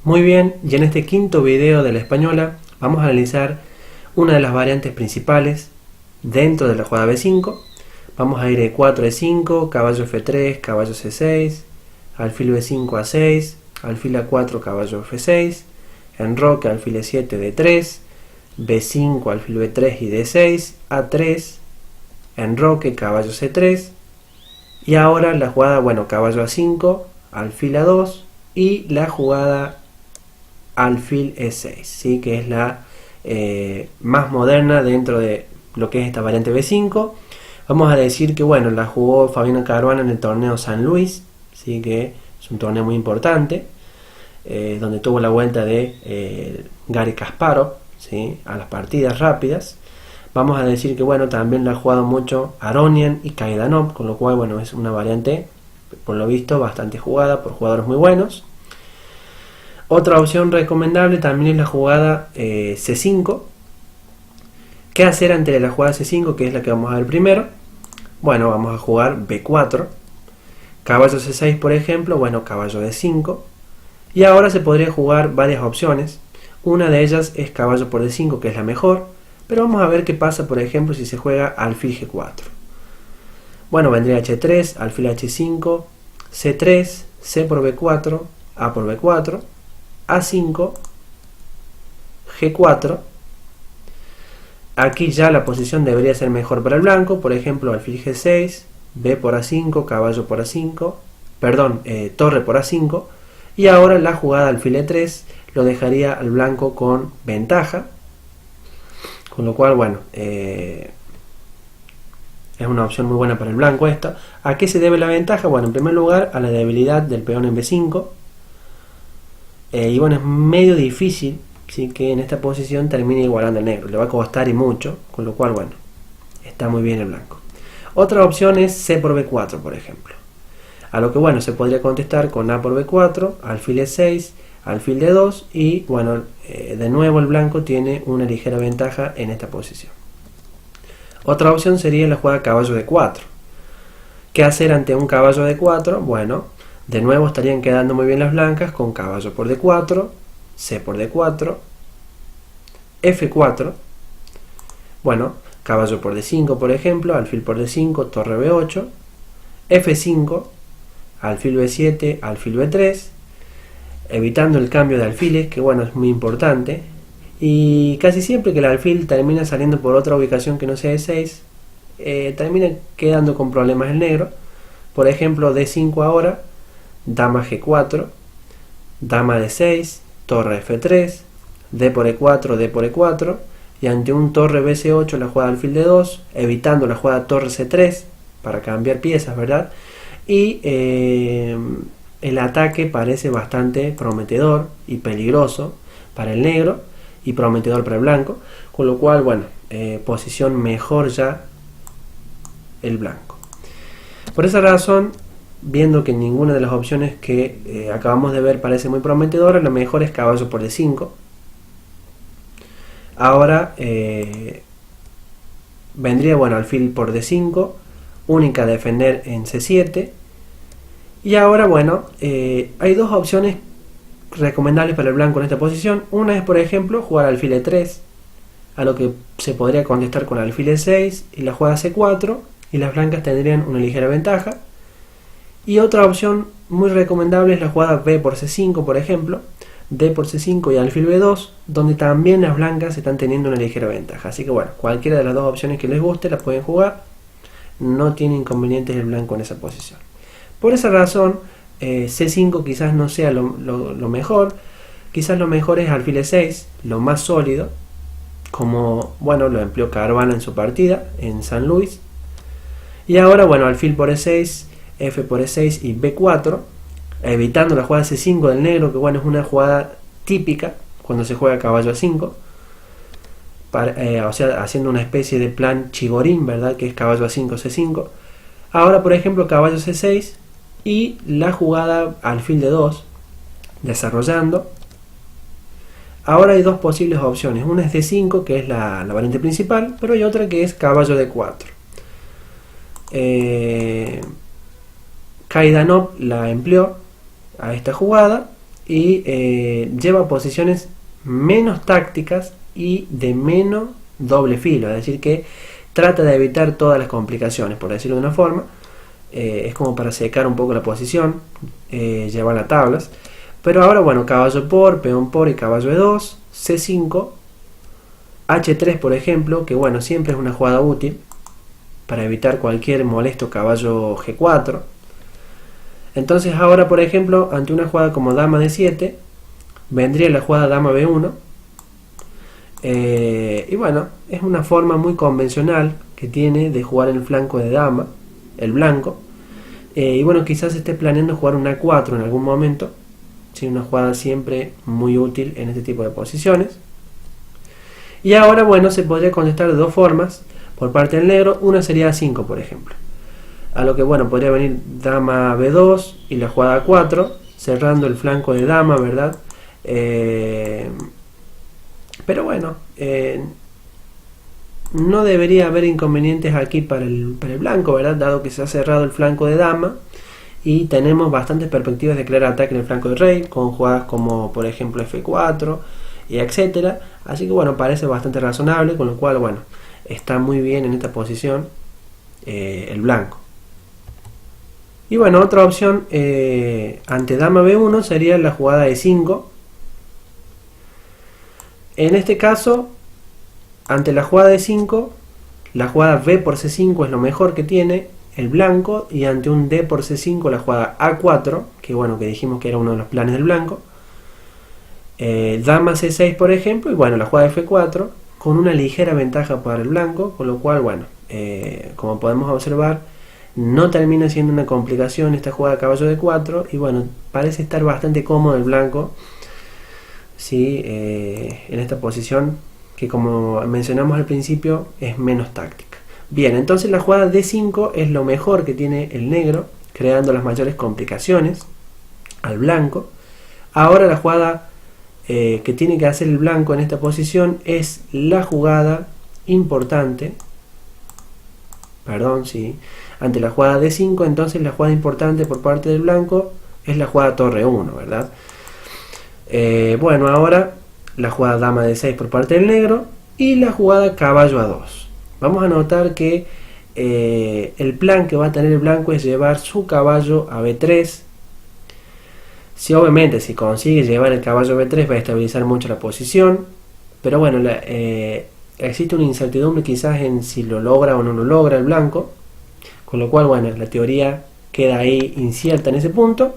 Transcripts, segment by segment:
Muy bien, y en este quinto video de la española vamos a analizar una de las variantes principales dentro de la jugada B5. Vamos a ir E4, E5, caballo F3, caballo C6, alfil B5, A6, alfil A4, caballo F6, enroque, alfil E7, D3, B5, alfil B3 y D6, A3, enroque, caballo C3, y ahora la jugada, caballo A5, alfil A2 y la jugada alfil E6, ¿sí? Que es la más moderna dentro de lo que es esta variante B5. Vamos a decir que la jugó Fabiano Caruana en el torneo San Luis, ¿sí? Que es un torneo muy importante, donde tuvo la vuelta de Garry Kasparov, ¿sí? A las partidas rápidas. Vamos a decir que también la ha jugado mucho Aronian y Kaidanov, con lo cual es una variante, por lo visto, bastante jugada por jugadores muy buenos. Otra opción recomendable también es la jugada C5. ¿Qué hacer ante la jugada C5, que es la que vamos a ver primero? Vamos a jugar B4, caballo C6 por ejemplo, caballo D5, y ahora se podría jugar varias opciones. Una de ellas es caballo por D5, que es la mejor, pero vamos a ver qué pasa por ejemplo si se juega alfil G4. Vendría H3, alfil H5, C3, C por B4, A por B4, A5, G4. Aquí ya la posición debería ser mejor para el blanco, por ejemplo alfil G6, B por A5, caballo por A5, torre por A5, y ahora la jugada alfil E3 lo dejaría al blanco con ventaja, con lo cual es una opción muy buena para el blanco esta. ¿A qué se debe la ventaja? En primer lugar a la debilidad del peón en B5, y es medio difícil, ¿sí? Que en esta posición termine igualando al negro, le va a costar y mucho, con lo cual está muy bien el blanco. Otra opción es C por B4 por ejemplo, a lo que se podría contestar con A por B4, alfil E6, alfil D2 y de nuevo el blanco tiene una ligera ventaja en esta posición. Otra opción sería la jugada caballo D4. ¿Qué hacer ante un caballo D4? De nuevo estarían quedando muy bien las blancas con caballo por D4, C por D4, F4, caballo por D5 por ejemplo, alfil por D5, torre B8, F5, alfil B7, alfil B3, evitando el cambio de alfiles, que es muy importante, y casi siempre que el alfil termina saliendo por otra ubicación que no sea E6, termina quedando con problemas el negro. Por ejemplo D5 ahora, dama G4, dama D6, torre F3, D por E4, D por E4, y ante un torre BC8 la jugada alfil D2, evitando la jugada torre C3 para cambiar piezas, ¿verdad? Y el ataque parece bastante prometedor y peligroso para el negro y prometedor para el blanco, con lo cual posición mejor ya el blanco. Por esa razón, viendo que ninguna de las opciones que acabamos de ver parece muy prometedora, lo mejor es caballo por D5. Ahora vendría alfil por D5, única a defender en C7. Y ahora hay dos opciones recomendables para el blanco en esta posición. Una es por ejemplo jugar alfil E3, a lo que se podría contestar con alfil E6 y la jugada C4, y las blancas tendrían una ligera ventaja. Y otra opción muy recomendable es la jugada B por C5 por ejemplo, D por C5 y alfil B2, donde también las blancas están teniendo una ligera ventaja. Así que cualquiera de las dos opciones que les guste las pueden jugar, no tiene inconvenientes el blanco en esa posición. Por esa razón C5 quizás no sea lo mejor, quizás lo mejor es alfil E6, lo más sólido, como lo empleó Caruana en su partida en San Luis. Y ahora alfil por E6, F por E6 y B4, evitando la jugada C5 del negro, que es una jugada típica cuando se juega caballo A5, haciendo una especie de plan Chigorin, ¿verdad? Que es caballo A5, C5. Ahora por ejemplo caballo C6 y la jugada alfil D2, desarrollando. Ahora hay dos posibles opciones, una es D5, que es la variante principal, pero hay otra que es caballo D4. Kaidanov la empleó a esta jugada y lleva posiciones menos tácticas y de menos doble filo, es decir que trata de evitar todas las complicaciones, por decirlo de una forma. Es como para secar un poco la posición, llevar las tablas. Pero ahora, bueno, caballo por, peón por y caballo E2, C5, H3 por ejemplo, que bueno, siempre es una jugada útil para evitar cualquier molesto caballo G4. Entonces ahora, por ejemplo, ante una jugada como dama D7, vendría la jugada dama B1. Y bueno, es una forma muy convencional que tiene de jugar el flanco de dama, el blanco. Y bueno, quizás esté planeando jugar un A4 en algún momento. Sí, una jugada siempre muy útil en este tipo de posiciones. Y ahora, bueno, se podría contestar de dos formas por parte del negro. Una sería A5, por ejemplo. A lo que, bueno, podría venir dama B2 y la jugada A4, cerrando el flanco de dama, ¿verdad? Pero bueno, no debería haber inconvenientes aquí para el blanco, ¿verdad? Dado que se ha cerrado el flanco de dama y tenemos bastantes perspectivas de crear ataque en el flanco de rey, con jugadas como por ejemplo F4 y etcétera. Así que bueno, parece bastante razonable, con lo cual bueno, está muy bien en esta posición el blanco. Y bueno, otra opción ante dama B1 sería la jugada E5. En este caso, ante la jugada E5, la jugada B por C5 es lo mejor que tiene el blanco, y ante un D por C5 la jugada A4, que bueno, que dijimos que era uno de los planes del blanco, dama C6 por ejemplo, y bueno, la jugada F4 con una ligera ventaja para el blanco, con lo cual bueno, como podemos observar, no termina siendo una complicación esta jugada caballo D4, y bueno, parece estar bastante cómodo el blanco, ¿sí? En esta posición que, como mencionamos al principio, es menos táctica. Bien, entonces la jugada D5 es lo mejor que tiene el negro, creando las mayores complicaciones al blanco. Ahora la jugada que tiene que hacer el blanco en esta posición es la jugada importante, ante la jugada D5, entonces la jugada importante por parte del blanco es la jugada torre 1, ¿verdad? Bueno, ahora la jugada dama D6 por parte del negro y la jugada caballo A2. Vamos a notar que el plan que va a tener el blanco es llevar su caballo a B3. Si obviamente si consigue llevar el caballo a B3 va a estabilizar mucho la posición, pero bueno, existe una incertidumbre quizás en si lo logra o no lo logra el blanco, con lo cual bueno, la teoría queda ahí incierta en ese punto.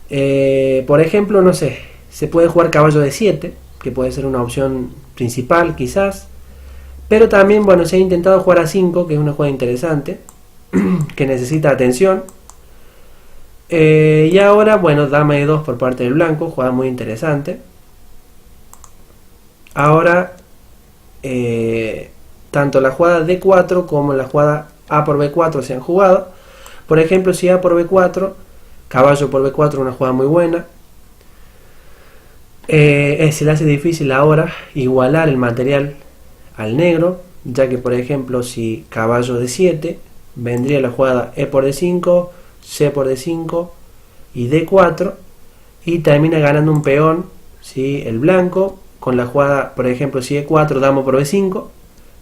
Por ejemplo, no sé, se puede jugar caballo D7, que puede ser una opción principal quizás, pero también bueno, se ha intentado jugar A5, que es una jugada interesante que necesita atención. Y ahora bueno, dama E2 por parte del blanco, jugada muy interesante. Ahora tanto la jugada D4 como la jugada A por B4 se han jugado. Por ejemplo, si A por B4, caballo por B4, una jugada muy buena. Se le hace difícil ahora igualar el material al negro, ya que por ejemplo si caballo D7, vendría la jugada E por D5, C por D5 y D4, y termina ganando un peón, ¿sí? El blanco, con la jugada por ejemplo si E4, dama por B5,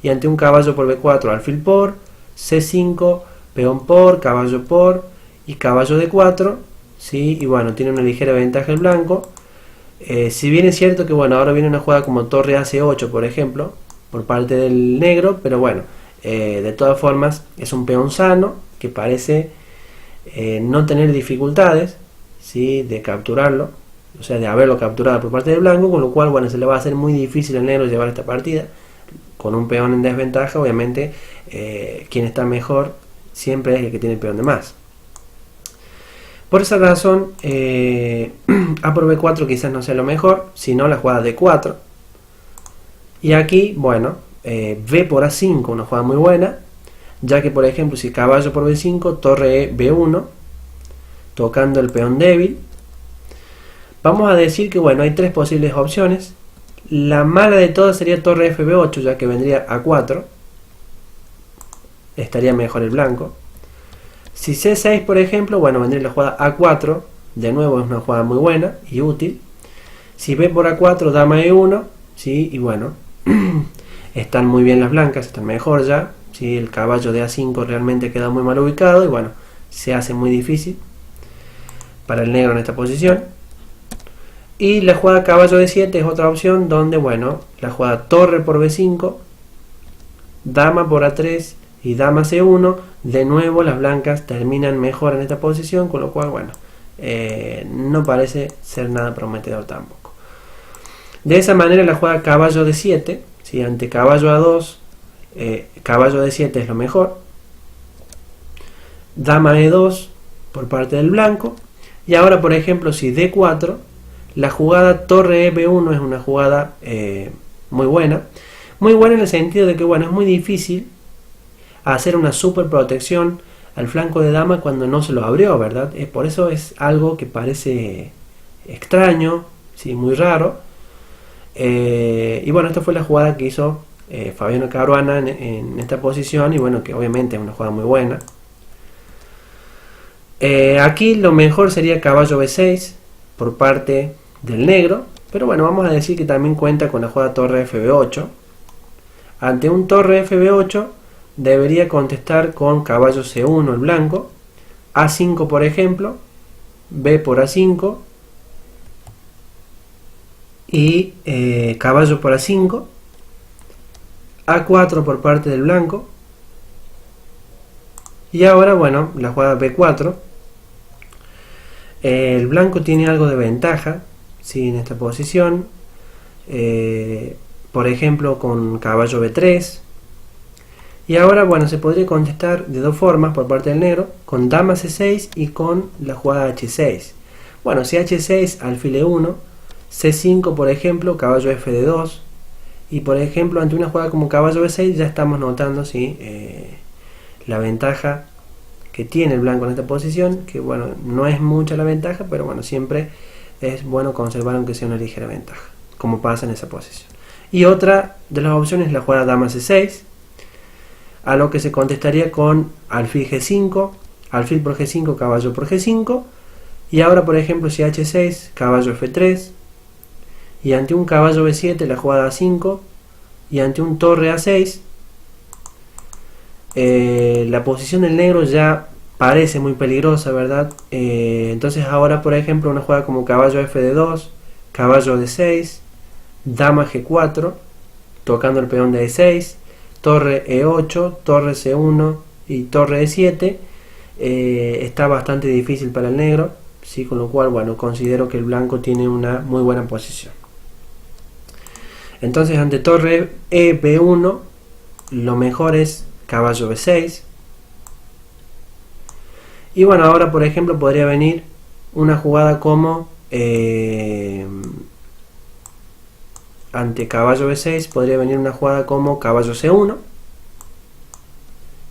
y ante un caballo por B4, alfil por, C5, peón por, caballo por y caballo D4, ¿sí? Y bueno, tiene una ligera ventaja el blanco. Si bien es cierto que bueno, ahora viene una jugada como torre AC8 por ejemplo, por parte del negro, pero bueno, de todas formas es un peón sano que parece no tener dificultades, ¿sí? De capturarlo, o sea, de haberlo capturado por parte del blanco, con lo cual bueno, se le va a hacer muy difícil al negro llevar esta partida. Con un peón en desventaja, obviamente quien está mejor siempre es el que tiene el peón de más. Por esa razón, A por B4 quizás no sea lo mejor, sino la jugada D4. Y aquí, bueno, B por A5, una jugada muy buena, ya que por ejemplo si caballo por B5, torre E B1, tocando el peón débil. Vamos a decir que bueno, hay tres posibles opciones. La mala de todas sería torre FB8, ya que vendría A4, estaría mejor el blanco. Si C6 por ejemplo, bueno, vendría la jugada A4, de nuevo es una jugada muy buena y útil. Si B por A4, dama E1, ¿sí? Y bueno, están muy bien las blancas, están mejor ya, ¿sí? El caballo de A5 realmente queda muy mal ubicado y bueno, se hace muy difícil para el negro en esta posición. Y la jugada caballo D7 es otra opción donde, bueno, la jugada torre por B5, dama por A3 y dama C1, de nuevo las blancas terminan mejor en esta posición, con lo cual, bueno, no parece ser nada prometedor tampoco. De esa manera la jugada caballo D7, ¿sí? Ante caballo A2, caballo D7 es lo mejor, dama E2 por parte del blanco, y ahora por ejemplo si D4, la jugada torre B1 es una jugada muy buena en el sentido de que, bueno, es muy difícil hacer una super protección al flanco de dama cuando no se lo abrió, ¿verdad? Por eso es algo que parece extraño, ¿sí? Muy raro. Y bueno, esta fue la jugada que hizo Fabiano Caruana en esta posición, y bueno, que obviamente es una jugada muy buena. Aquí lo mejor sería caballo B6 por parte del negro, pero bueno, vamos a decir que también cuenta con la jugada torre FB8. Ante un torre FB8 debería contestar con caballo C1 el blanco, A5 por ejemplo, B por A5 y caballo por A5, A4 por parte del blanco, y ahora, bueno, la jugada B4. El blanco tiene algo de ventaja, ¿sí? En esta posición, por ejemplo con caballo B3. Y ahora, bueno, se podría contestar de dos formas por parte del negro, con dama C6 y con la jugada H6. Bueno, si H6, alfil E1, C5 por ejemplo, caballo F2, y por ejemplo ante una jugada como caballo B6 ya estamos notando, ¿sí? La ventaja que tiene el blanco en esta posición, que bueno, no es mucha la ventaja, pero bueno, siempre es bueno conservar aunque sea una ligera ventaja, como pasa en esa posición. Y otra de las opciones es la jugada dama C6, a lo que se contestaría con alfil G5, alfil por G5, caballo por G5, y ahora por ejemplo si H6, caballo F3, y ante un caballo B7 la jugada A5, y ante un torre A6, la posición del negro ya parece muy peligrosa, ¿verdad? Entonces ahora por ejemplo una jugada como caballo F2, caballo D6, dama G4, tocando el peón de E6, torre E8, torre C1 y torre E7, está bastante difícil para el negro, ¿sí? Con lo cual, bueno, considero que el blanco tiene una muy buena posición. Entonces ante torre E-B1 lo mejor es caballo B6, y bueno, ahora por ejemplo podría venir una jugada como ante caballo B6 podría venir una jugada como caballo C1,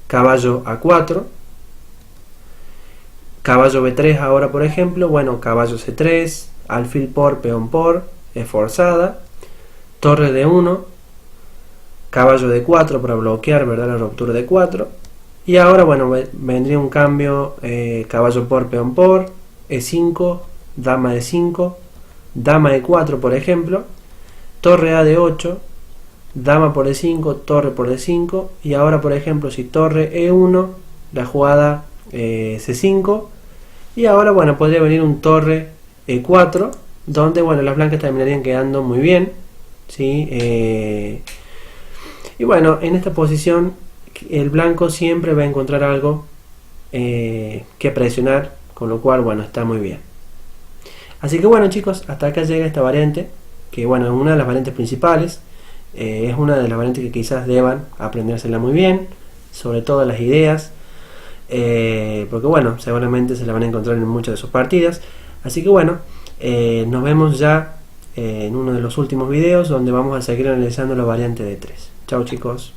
caballo A4, caballo B3 ahora por ejemplo, bueno, caballo C3, alfil por, peón por, es forzada, torre D1, caballo D4 para bloquear, ¿verdad?, la ruptura de 4, y ahora bueno, vendría un cambio, caballo por, peón por, E5, dama D5, dama E4 por ejemplo, torre A de 8, dama por E5, torre por E5, y ahora por ejemplo si torre E1, la jugada C5, y ahora bueno, podría venir un torre E4, donde bueno, las blancas terminarían quedando muy bien, ¿sí? Y bueno, en esta posición el blanco siempre va a encontrar algo que presionar, con lo cual bueno, está muy bien. Así que bueno chicos, hasta acá llega esta variante, que bueno, es una de las variantes principales, es una de las variantes que quizás deban aprendérsela muy bien, sobre todo las ideas, porque bueno, seguramente se la van a encontrar en muchas de sus partidas. Así que bueno, nos vemos ya en uno de los últimos videos donde vamos a seguir analizando la variante de 3. Chao chicos.